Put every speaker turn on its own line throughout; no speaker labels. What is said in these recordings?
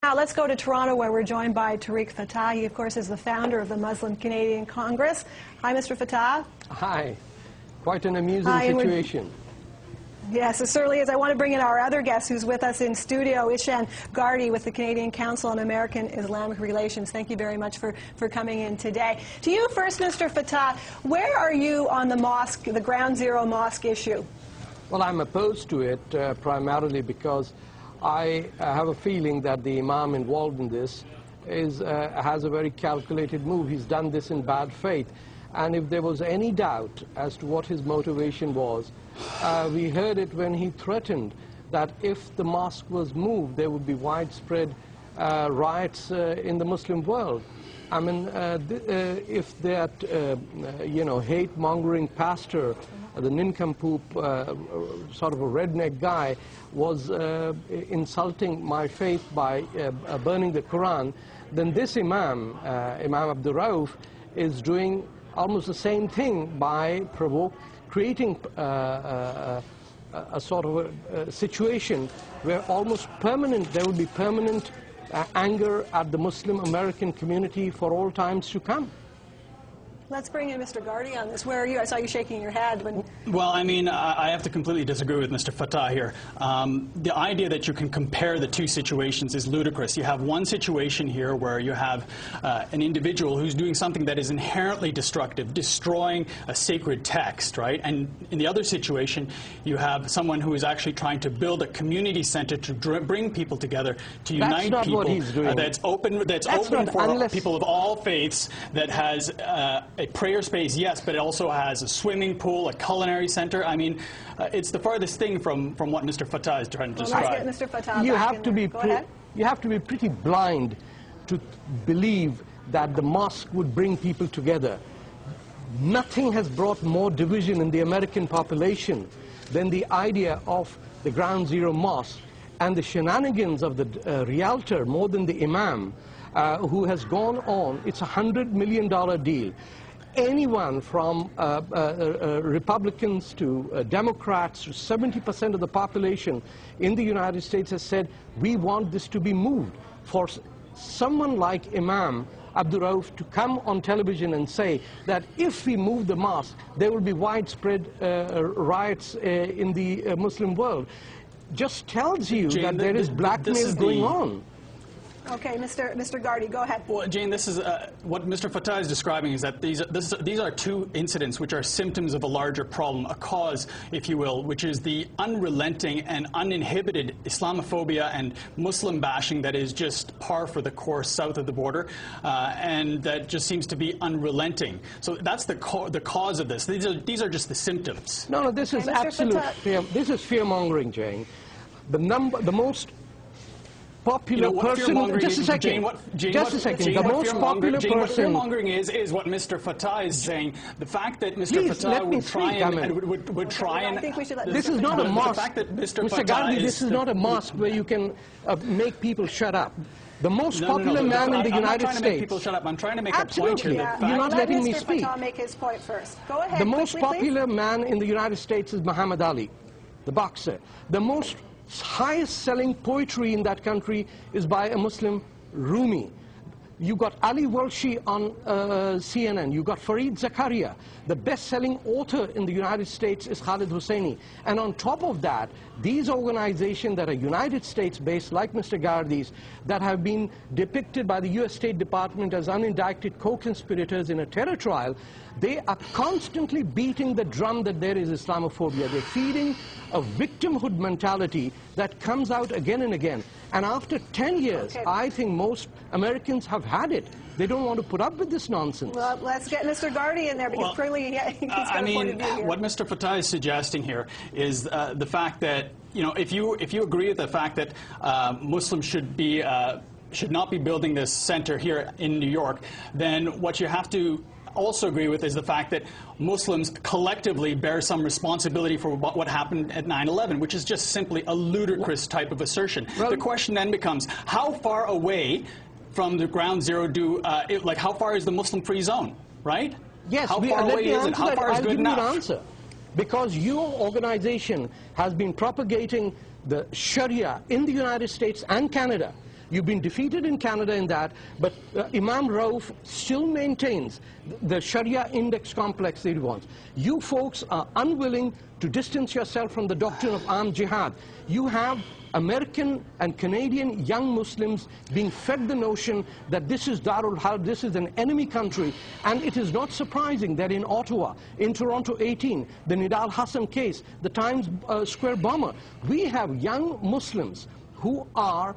Now let's go to Toronto, where we're joined by Tariq Fatah. He, of course, is the founder of the Muslim Canadian Congress. Hi, Mr. Fatah.
Hi. Quite an amusing situation.
Yes, it certainly is. I want to bring in our other guest who's with us in studio, Ihsaan Gardee with the Canadian Council on American Islamic Relations. Thank you very much for coming in today. To you first, Mr. Fatah, where are you on the mosque, the Ground Zero mosque issue?
Well, I'm opposed to it primarily because I have a feeling that the imam involved in this has a very calculated move. He's done this in bad faith. And if there was any doubt as to what his motivation was, we heard it when he threatened that if the mosque was moved, there would be widespread riots in the Muslim world. I mean, if that, hate-mongering pastor, the nincompoop, sort of a redneck guy, was insulting my faith by burning the Quran, then this imam, Imam Abdul Rauf, is doing almost the same thing by creating a sort of a situation where almost there will be permanent anger at the Muslim American community for all times to come.
Let's bring in Mr. Gardee on this. Where are you? I saw you shaking your head.
Well, I mean, I have to completely disagree with Mr. Fatah here. The idea that you can compare the two situations is ludicrous. You have one situation here where you have an individual who's doing something that is inherently destructive, destroying a sacred text, right? And in the other situation, you have someone who is actually trying to build a community center to bring people together, to unite people.
What he's doing.
That's open for people of all faiths, that has a prayer space, yes, but it also has a swimming pool, a culinary center. I mean, it's the farthest thing from what Mr. Fatah is trying to describe.
Let's get Mr. Fatah
you
back
have to be you have to be pretty blind to believe that the mosque would bring people together. Nothing has brought more division in the American population than the idea of the Ground Zero mosque and the shenanigans of the realtor more than the imam, who has gone on. It's a $100 million deal. Anyone from Republicans to Democrats to 70% of the population in the United States has said, we want this to be moved. For someone like Imam Abdul Rauf to come on television and say that if we move the mosque, there will be widespread riots in the Muslim world, just tells you that there is blackmail going on.
Okay, Mr. Gardee, go ahead.
Well, Jane, this is what Mr. Fatah is describing is that these are two incidents which are symptoms of a larger problem, a cause, if you will, which is the unrelenting and uninhibited Islamophobia and Muslim bashing that is just par for the course south of the border, and that just seems to be unrelenting. So that's the cause of this. These are just the symptoms.
No, this is absolute fear. This is fear-mongering, Jane. The most popular person. Just a second. The most popular person.
What fear-mongering is what Mr. Fatah is saying. The fact that Mr. Fatah would try and.
I think we should let
this is not a mosque.
The fact that Mr.
Gardee, this is not a mosque where you can make people shut up. The most popular man in the United States.
I'm not trying to make people shut up. I'm trying to make a point here.
You're not letting me speak. Let Mr. Fatah make his point first. Go ahead.
The most popular man in the United States is Muhammad Ali, the boxer. The most highest-selling poetry in that country is by a Muslim, Rumi. You got Ali Walshi on CNN. You got Fareed Zakaria. The best-selling author in the United States is Khalid Hosseini. And on top of that, these organizations that are United States-based, like Mr. Gardee's, that have been depicted by the U.S. State Department as unindicted co-conspirators in a terror trial, they are constantly beating the drum that there is Islamophobia. They're feeding a victimhood mentality that comes out again and again. And after 10 years, I think most Americans have had it. They don't want to put up with this nonsense.
Well, let's get Mr. Gardee in there, because clearly he's got a point of view here.
What Mr. Fatah is suggesting here is the fact that, if you agree with the fact that Muslims should not be building this center here in New York, then what you have to also agree with is the fact that Muslims collectively bear some responsibility for what happened at 9/11, which is just simply a ludicrous type of assertion. The question then becomes, how far away from the Ground Zero how far is the Muslim-free zone, right?
Yes,
how far away is it? How far is good enough?
I'll give you an answer. Because your organization has been propagating the Sharia in the United States and Canada You've been defeated in Canada in that, but Imam Rauf still maintains the Sharia index complex that he wants. You folks are unwilling to distance yourself from the doctrine of armed jihad. You have American and Canadian young Muslims being fed the notion that this is Darul Harb, this is an enemy country, and it is not surprising that in Ottawa, in Toronto 18, the Nidal Hassan case, the Times Square bomber, we have young Muslims who are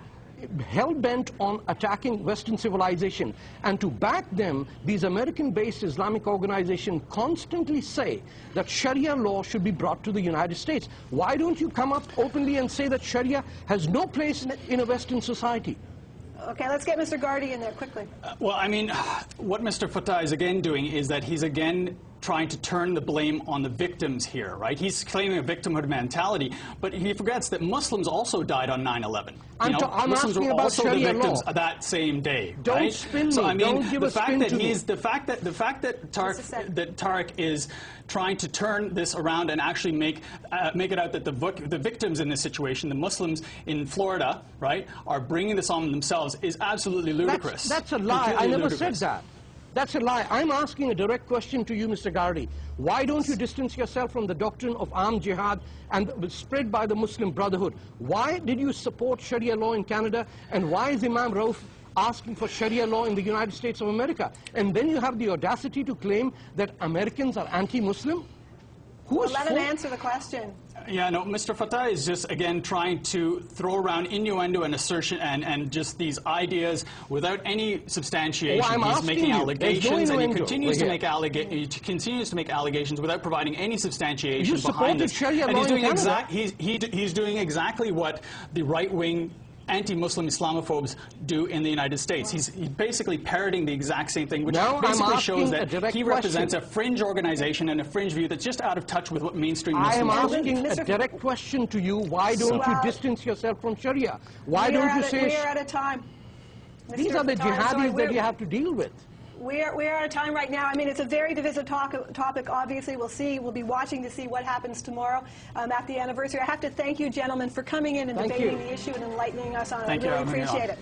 hell-bent on attacking Western civilization. And to back them, these American-based Islamic organizations constantly say that Sharia law should be brought to the United States. Why don't you come up openly and say that Sharia has no place in a Western society?
Okay, let's get Mr. Gardee in there quickly.
Well, I mean, what Mr. Fattah is again doing is that he's again trying to turn the blame on the victims here, right? He's claiming a victimhood mentality, but he forgets that Muslims also died on 9/11.
I'm
Muslims
asking
were
about
also
Sharia
the victims
law.
that same day.
Don't
right?
spin me.
So, I mean,
Don't give
the
a
fact
spin
that
to
he's
me.
the fact that Tariq is trying to turn this around and actually make it out that the victims in this situation, the Muslims in Florida, right, are bringing this on themselves is absolutely ludicrous.
That's a lie.
Completely
I never
ludicrous.
said that. That's a lie. I'm asking a direct question to you, Mr. Gardee. Why don't you distance yourself from the doctrine of armed jihad and spread by the Muslim Brotherhood? Why did you support Sharia law in Canada, and why is Imam Rauf asking for Sharia law in the United States of America? And then you have the audacity to claim that Americans are anti-Muslim?
Well, let him answer the question.
Yeah, no, Mr. Fattah is just, again, trying to throw around innuendo and assertion and just these ideas without any substantiation.
Well,
he's making allegations, and he continues to make allegations without providing any substantiation behind this.
Sharia
and
law
he's doing
in Canada.
he's doing exactly what the right-wing anti-Muslim Islamophobes do in the United States. He's basically parroting the exact same thing, which basically shows that he represents a fringe organization and a fringe view that's just out of touch with what mainstream Muslims
I am
believe.
asking a direct question to you. Why don't you distance yourself from Sharia? Why don't you say...
We're out of time.
These are the jihadis that you have to deal with.
We're out of time right now. I mean, it's a very divisive topic, obviously. We'll be watching to see what happens tomorrow at the anniversary. I have to thank you, gentlemen, for coming in and debating the issue and enlightening us on it. I really appreciate it.